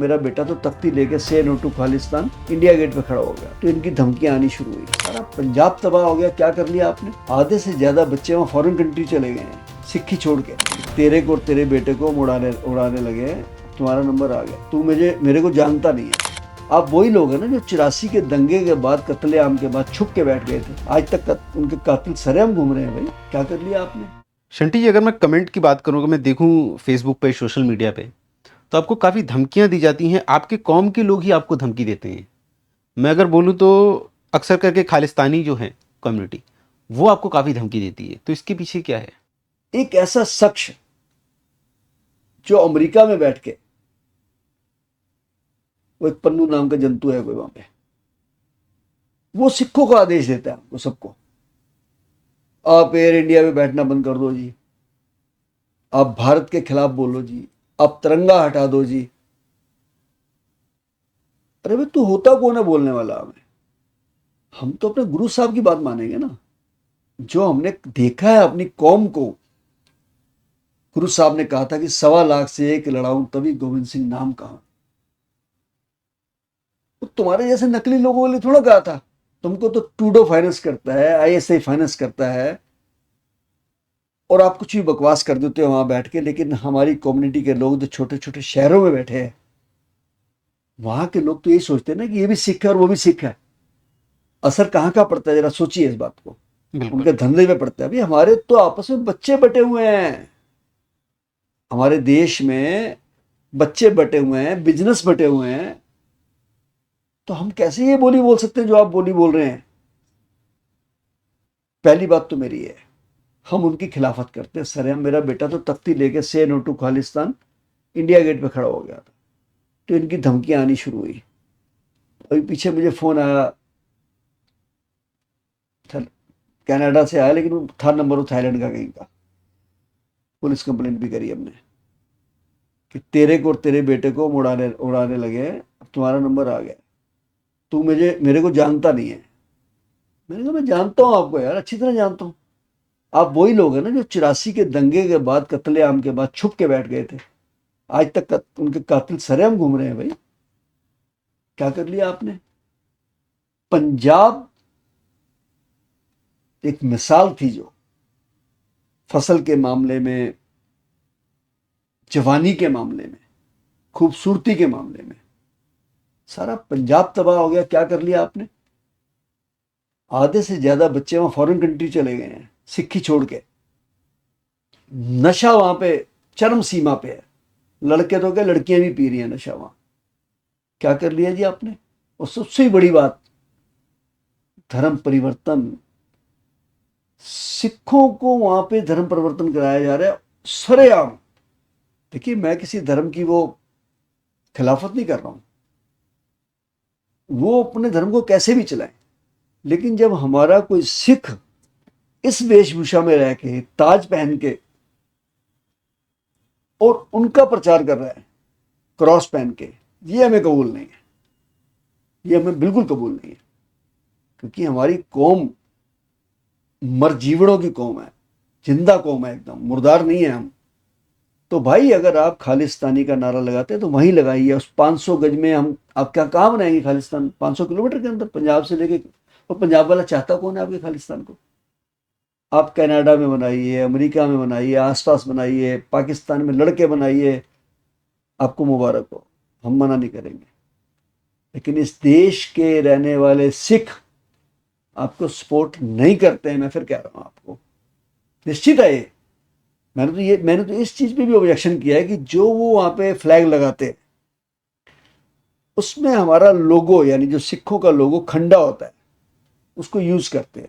मेरा बेटा तो तख्ती लेके से no to Khalistan India gate पे खड़ा हो गया। तो इनकी धमकियां आनी शुरू हुई। सारा पंजाब तबाह हो गया। क्या कर लिया आपने? आधे से ज्यादा बच्चे वहाँ फॉरेन कंट्री चले गए हैं सिक्खी छोड़ के। तेरे को और तेरे बेटे को उड़ाने लगे, तुम्हारा नंबर आ गया, तू मेरे को जानता नहीं है। आप वही लोग हैं ना जो 84 के दंगे के बाद, कत्लेआम के बाद छुप के बैठ गए थे। आज तक उनके कातिल सरेआम घूम रहे हैं। भाई क्या कर लिया आपने? शंटी जी, अगर मैं कमेंट की बात करूँ, अगर मैं देखूं फेसबुक पे, सोशल मीडिया पे, तो आपको काफ़ी धमकियां दी जाती हैं। आपके कौम के लोग ही आपको धमकी देते हैं। मैं अगर बोलूं तो अक्सर करके खालिस्तानी जो है कम्युनिटी, वो आपको काफ़ी धमकी देती है। तो इसके पीछे क्या है? एक ऐसा शख्स जो अमेरिका में बैठ के, वो एक पन्नू नाम का जंतु है कोई वहां पे, वो सिखों को आदेश देता है हमको सबको, आप एयर इंडिया में बैठना बंद कर दो जी, आप भारत के खिलाफ बोलो जी, आप तिरंगा हटा दो जी। अरे भाई तू होता कौन है बोलने वाला? हमें, हम तो अपने गुरु साहब की बात मानेंगे ना। जो हमने देखा है अपनी कौम को, गुरु साहब ने कहा था कि 1.25 लाख से एक लड़ाऊं तभी गोविंद सिंह नाम कहा। तो तुम्हारे जैसे नकली लोगों के लिए थोड़ा कहा था। तुमको तो टूडो फाइनेंस करता है, आईएसआई फाइनेंस करता है, और आप कुछ भी बकवास कर देते हो वहां बैठ के। लेकिन हमारी कम्युनिटी के लोग जो छोटे छोटे शहरों में बैठे हैं, वहां के लोग तो यही सोचते हैं ना कि ये भी सिख है और वो भी सिख है। असर कहाँ का पड़ता है? जरा सोचिए इस बात को। बिल्कुल। उनके धंधे में पड़ता है। अभी हमारे तो आपस में बच्चे बटे हुए हैं, हमारे देश में बच्चे बटे हुए हैं, बिजनेस बटे हुए हैं। तो हम कैसे ये बोली बोल सकते हैं जो आप बोली बोल रहे हैं? पहली बात तो मेरी है, हम उनकी खिलाफत करते हैं सरेआम। मेरा बेटा तो तख्ती लेके से no to Khalistan India gate पे खड़ा हो गया था। तो इनकी धमकियां आनी शुरू हुई। अभी पीछे मुझे फोन आया था, कनाडा से आया, लेकिन वो था नंबर वो थाईलैंड का कहीं का। पुलिस कंप्लेंट भी करी हमने कि तेरे को और तेरे बेटे को उड़ाने लगे, अब तुम्हारा नंबर आ गया, तू मेरे को जानता नहीं है। मैंने कहा मैं जानता हूँ आपको यार, अच्छी तरह जानता हूँ। आप वही लोग हैं ना जो 84 के दंगे के बाद, कत्लेआम के बाद छुप के बैठ गए थे। आज तक उनके कातिल सरेआम घूम रहे हैं। भाई क्या कर लिया आपने? पंजाब एक मिसाल थी, जो फसल के मामले में, जवानी के मामले में, खूबसूरती के मामले में, सारा पंजाब तबाह हो गया। क्या कर लिया आपने? आधे से ज्यादा बच्चे वहां फॉरेन कंट्री चले गए हैं सिक्खी छोड़ के। नशा वहां पे चरम सीमा पे है। लड़के तो क्या, लड़कियां भी पी रही हैं नशा वहां। क्या कर लिया जी आपने? और सबसे बड़ी बात, धर्म परिवर्तन। सिखों को वहां पे धर्म परिवर्तन कराया जा रहा है सरेआम। देखिए, मैं किसी धर्म की वो खिलाफत नहीं कर रहा हूं, वो अपने धर्म को कैसे भी चलाएं। लेकिन जब हमारा कोई सिख इस वेशभूषा में रह के, ताज पहन के, और उनका प्रचार कर रहा है क्रॉस पहन के, ये हमें कबूल नहीं है। ये हमें बिल्कुल कबूल नहीं है। क्योंकि हमारी कौम मरजीवड़ों की कौम है, जिंदा कौम है, एकदम मुर्दार नहीं है हम। तो भाई अगर आप खालिस्तानी का नारा लगाते हैं तो वहीं लगाइए। उस 500 गज में हम, आप क्या कहाँ बनाएंगे खालिस्तान? 500 किलोमीटर के अंदर पंजाब से लेके। और पंजाब वाला चाहता कौन है आपके खालिस्तान को? आप कनाडा में बनाइए, अमेरिका में बनाइए, आसपास बनाइए, पाकिस्तान में लड़के बनाइए, आपको मुबारक हो, हम मना नहीं करेंगे। लेकिन इस देश के रहने वाले सिख आपको सपोर्ट नहीं करते हैं। मैं फिर कह रहा हूं आपको, निश्चित है ये। मैंने तो इस चीज पे भी ऑब्जेक्शन किया है कि जो वो वहां पे फ्लैग लगाते हैं, उसमें हमारा लोगो, यानी जो सिखों का लोगो खंडा होता है, उसको यूज करते हैं।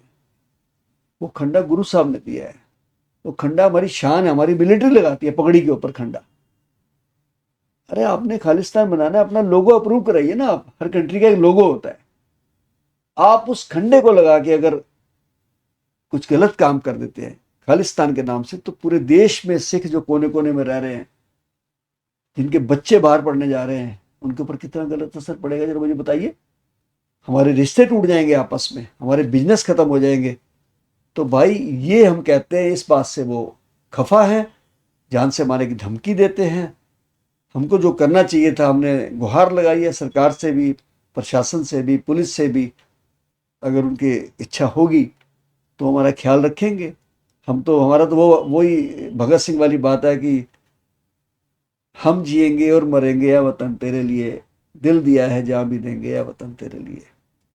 वो खंडा गुरु साहब ने दिया है। वो खंडा हमारी शान है, हमारी मिलिट्री लगाती है पगड़ी के ऊपर खंडा। अरे आपने खालिस्तान बनाना है, अपना लोगो अप्रूव कराइए ना। आप, हर कंट्री का एक लोगो होता है। आप उस खंडे को लगा के अगर कुछ गलत काम कर देते हैं खालिस्तान के नाम से, तो पूरे देश में सिख जो कोने कोने में रह रहे हैं, जिनके बच्चे बाहर पढ़ने जा रहे हैं, उनके ऊपर कितना गलत असर पड़ेगा जरा मुझे बताइए। हमारे रिश्ते टूट जाएंगे आपस में, हमारे बिजनेस खत्म हो जाएंगे। तो भाई ये हम कहते हैं, इस बात से वो खफा है, जान से मारने की धमकी देते हैं। हमको जो करना चाहिए था हमने गुहार लगाई है सरकार से भी, प्रशासन से भी, पुलिस से भी। अगर उनकी इच्छा होगी तो हमारा ख्याल रखेंगे। हम तो, हमारा तो वो वही भगत सिंह वाली बात है कि हम जिएंगे और मरेंगे या वतन तेरे लिए, दिल दिया है जहाँ भी देंगे या वतन तेरे लिए।